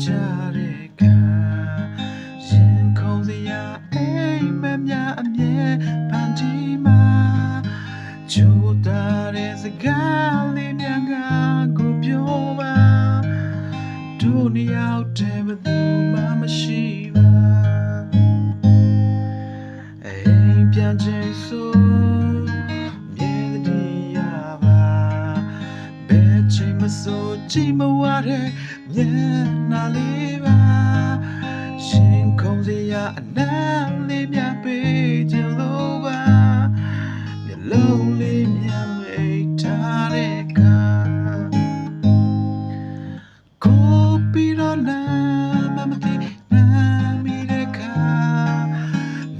ကြတဲ့ကရင်ခုန်စရာအိမ်မက်များအမြဲဖန်တီးမှာကြိုးသားတဲ့စကားလေးများကကိုပြောပါတို့နှစ်ယောက်တည်းဘယ်သူမှမရှိပါအိမ်ပြန်ချိန်ဆိုမြေတည်ရပါဘယ်ချိန်မဆိုကြည့်မဝတဲ့မျက်နှာလေးပါရှင်ခုန်စရာအနံ့လေးများပေးကြလို့ပါမျက်လုံးလေးများမိတ်ထားတဲ့ကကိုပြီးတော့နာမမသိနာမိတဲ့ခါ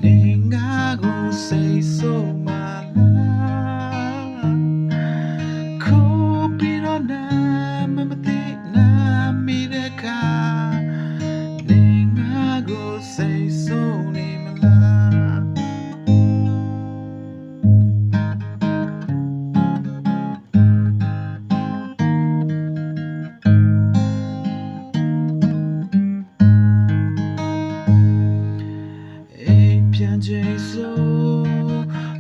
နေငါကိုစိတ်ဆိုးမှလားကိုပြီးတော့နာမမသိနာမိတဲ့ခါနေငါကိုစိတ်ဆိုးနေမလားပြန်ချိန်ဆို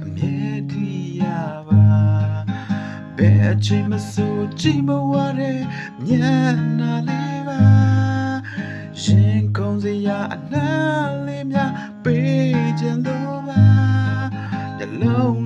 အမြဲတည်ရပါဘယ်အချိန်မဆိုကြည့်မဝတဲ့မျက်နှာလေးပါရင်ခုန်စရာအနံ့လေးများပေးခြင်းလို့ပါမျက်လုံး